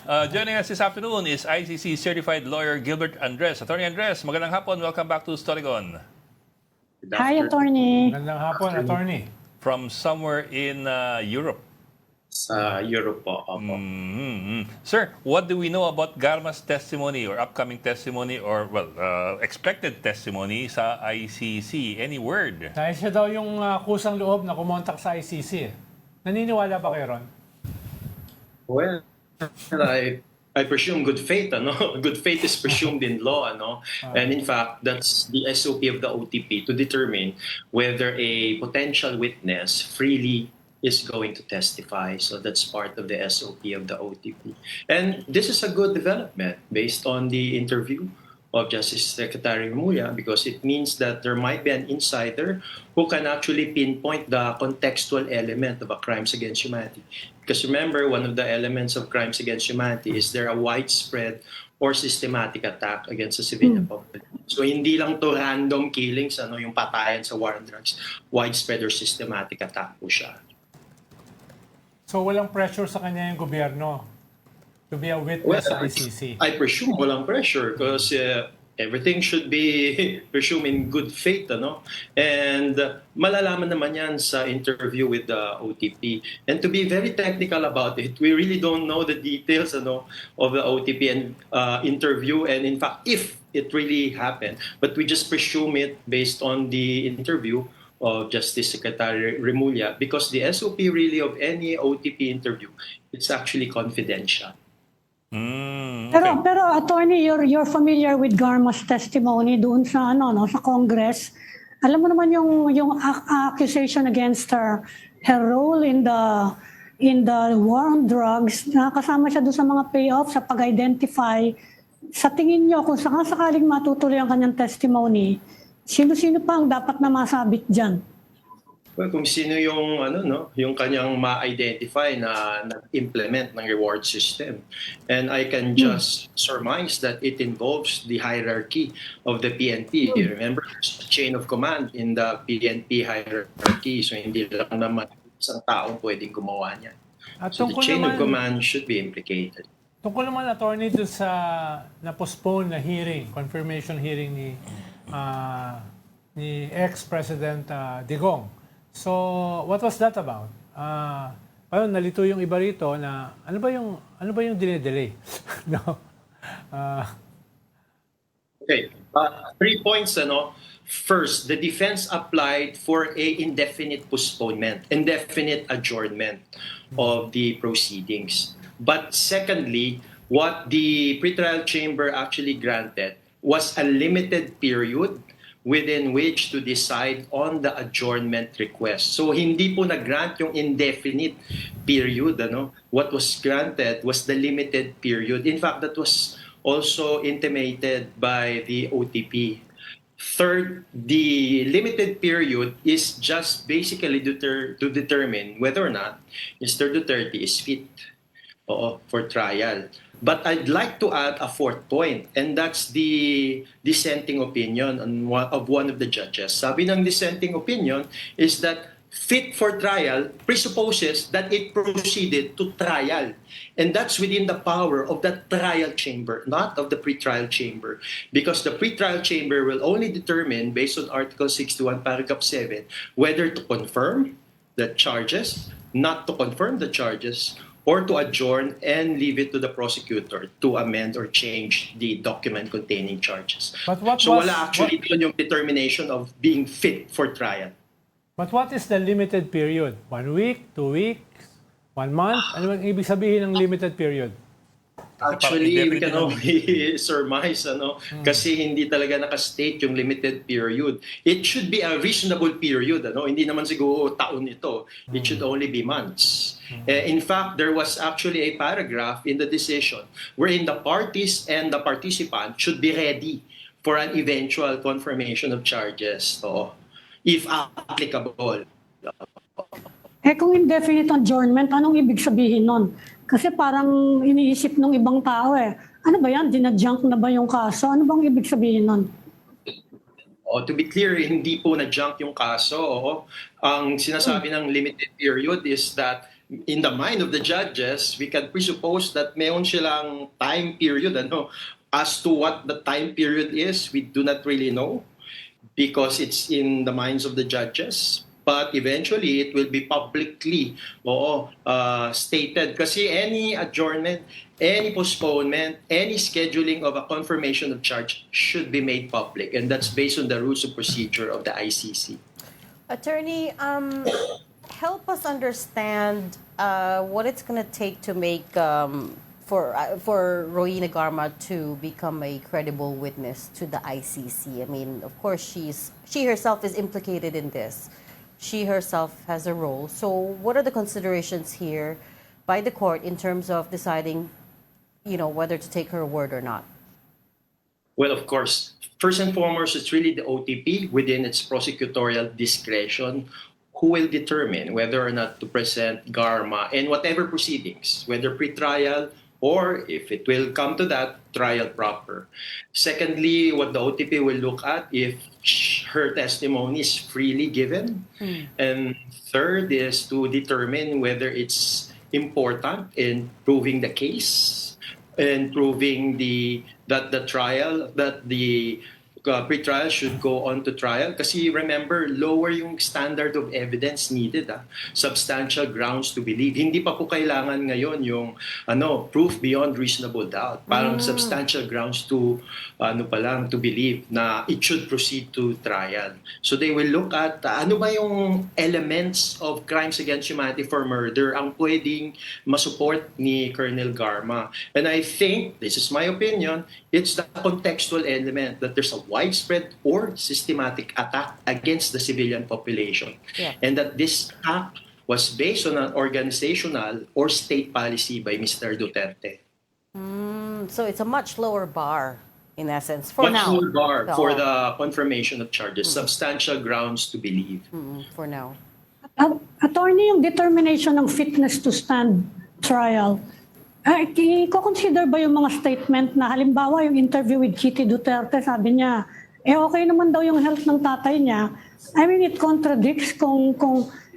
Joining us this afternoon is ICC certified lawyer Gilbert Andres. Attorney Andres, magandang hapon. Welcome back to Storycon. Hi, Attorney. Magandang hapon, Attorney. From somewhere in Europe. Sa Europe po. Sir, what do we know about Garma's testimony or upcoming testimony or, expected testimony sa ICC? Any word? Dahil siya daw yung kusang loob na kumontak sa ICC. Naniniwala ba kayo ron? Well, I presume good faith, ano? Good faith is presumed in law, ano? And in fact, that's the SOP of the OTP to determine whether a potential witness freely is going to testify. So that's part of the SOP of the OTP. And this is a good development based on the interview of Justice Secretary Remulla, because it means that there might be an insider who can actually pinpoint the contextual element of a crimes against humanity. Because remember, one of the elements of crimes against humanity is there a widespread or systematic attack against the civilian population. So hindi lang to random killings, yung patayan sa war on drugs. Widespread or systematic attack po siya. So walang pressure sa kanya yung gobyerno to be a witness sa ICC? I presume walang pressure because everything should be presumed in good faith, ano? And malalaman naman yan sa interview with the OTP. And to be very technical about it, we really don't know the details, of the OTP and interview, and in fact, if it really happened, but we just presume it based on the interview of Justice Secretary Remulla, because the SOP really of any OTP interview, it's actually confidential. Okay. Pero Attorney, you're familiar with Garma's testimony doon sa sa Congress. Alam mo naman yung accusation against her role in the war on drugs, na kasama siya doon sa mga payoff sa pag-identify. Sa tingin niyo, kung sakaling matutuloy ang kanyang testimony, sino-sino pa ang dapat na masabit diyan? Well, kung sino yung yung kanyang ma-identify na nag-implement ng reward system. And I can just surmise that it involves the hierarchy of the PNP. You remember, there's a chain of command in the PNP hierarchy. So hindi lang naman isang taong pwedeng gumawa niyan. So the chain of command should be implicated. Tungkol naman, Attorney, doon sa na-postpone na hearing, confirmation hearing ni ex-President Digong. So, what was that about? Ayun, nalito yung iba rito na ano ba yung dinelay? No. Okay, 3 points, First, the defense applied for a indefinite postponement, indefinite adjournment of the proceedings. But secondly, what the pretrial chamber actually granted was a limited period within which to decide on the adjournment request. So hindi po na-grant yung indefinite period. What was granted was the limited period. In fact, that was also intimated by the OTP. Third, the limited period is just basically to determine whether or not Mr. Duterte is fit for trial. But I'd like to add a fourth point, and that's the dissenting opinion of one of the judges. Sabi ng dissenting opinion is that fit for trial presupposes that it proceeded to trial. And that's within the power of the trial chamber, not of the pretrial chamber. Because the pretrial chamber will only determine, based on Article 61, Paragraph 7, whether to confirm the charges, not to confirm the charges, or to adjourn and leave it to the prosecutor to amend or change the document containing charges. So wala actually doon yung determination of being fit for trial. But what is the limited period? 1 week, 2 weeks, 1 month? Ano ang ibig sabihin ng limited period? Actually, we can only surmise, kasi hindi talaga nakastate yung limited period. It should be a reasonable period, Hindi naman siguro taon ito. It should only be months. In fact, there was actually a paragraph in the decision wherein the parties and the participant should be ready for an eventual confirmation of charges, if applicable. Kung indefinite adjournment, anong ibig sabihin nun? Kasi parang iniisip ng ibang tao ano ba yan? Dinadjunk na ba yung kaso? Ano bang ibig sabihin nun? To be clear, hindi po na-junk yung kaso. Ang sinasabi ng limited period is that in the mind of the judges, we can presuppose that mayroon silang time period. As to what the time period is, we do not really know because it's in the minds of the judges. But eventually, it will be publicly stated. Kasi any adjournment, any postponement, any scheduling of a confirmation of charge should be made public. And that's based on the rules of procedure of the ICC. Attorney, help us understand what it's going to take to make for Royina Garma to become a credible witness to the ICC. I mean, of course, she herself is implicated in this. She herself has a role. So, what are the considerations here by the court in terms of deciding, whether to take her word or not? Well, of course, first and foremost, it's really the OTP within its prosecutorial discretion who will determine whether or not to present Garma in whatever proceedings, whether pre-trial or, if it will come to that, trial proper. Secondly, what the OTP will look at if her testimony is freely given. And third is to determine whether it's important in proving the case and proving that the pre-trial should go on to trial. Kasi remember, lower yung standard of evidence needed. Substantial grounds to believe. Hindi pa po kailangan ngayon yung proof beyond reasonable doubt. Parang substantial grounds to to believe na it should proceed to trial. So they will look at ano ba yung elements of crimes against humanity for murder ang pwedeng masupport ni Colonel Garma. And I think, this is my opinion, it's the contextual element that there's a widespread or systematic attack against the civilian population. Yeah. And that this act was based on an organizational or state policy by Mr. Duterte. So it's a much lower bar, in essence, for Much now. lower bar for the confirmation of charges, substantial grounds to believe. For now. Attorney, yung determination ng fitness to stand trial, i-consider ba yung mga statement na halimbawa yung interview with Kitty Duterte, sabi niya, okay naman daw yung health ng tatay niya. I mean, it contradicts kung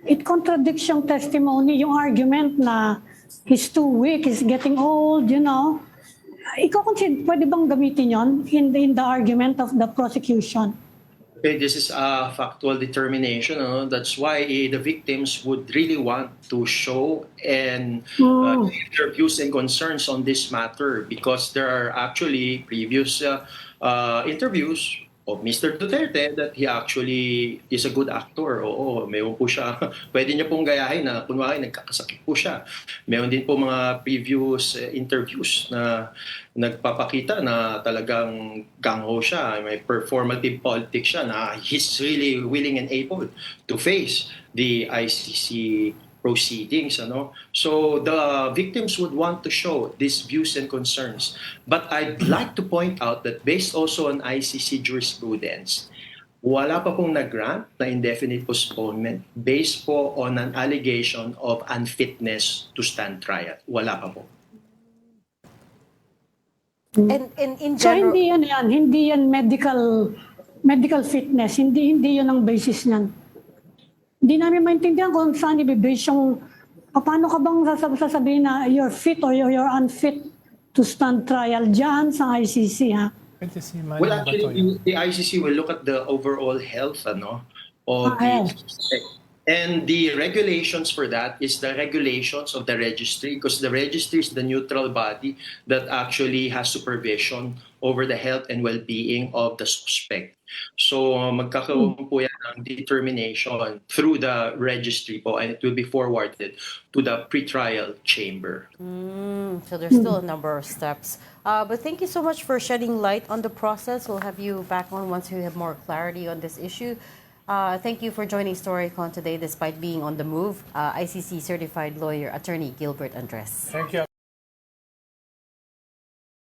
it contradicts yung testimony, yung argument na he's too weak, he's getting old, Pwede bang gamitin yon in the argument of the prosecution? Okay, this is a factual determination. That's why the victims would really want to show and give their views and concerns on this matter because there are actually previous interviews of Mr. Duterte that he actually is a good actor. Oo, mayroon po siya. Pwede niya pong gayahin na kunwari nagkakasakit po siya. Mayroon din po mga previous interviews na nagpapakita na talagang gangho siya. May performative politics siya na he's really willing and able to face the ICC proceedings. So the victims would want to show these views and concerns. But I'd like to point out that based also on ICC jurisprudence, wala pa pong nag-grant na indefinite postponement based po on an allegation of unfitness to stand trial. Wala pa po. And in So general, hindi yan medical fitness, hindi yun ang basis niyan. Hindi namin maintindihan kung saan i-base yung, paano ka bang sasabihin na you're fit or you're unfit to stand trial dyan sa ICC, ha? Well, actually, the ICC will look at the overall health of the suspect. And the regulations for that is the regulations of the registry because the registry is the neutral body that actually has supervision over the health and well-being of the suspect. So magkakaroon po yan ng determination through the registry po and it will be forwarded to the pretrial chamber. So there's still a number of steps. But thank you so much for shedding light on the process. We'll have you back on once we have more clarity on this issue. Thank you for joining Storycon today despite being on the move. ICC certified lawyer, attorney Gilbert Andres. Thank you.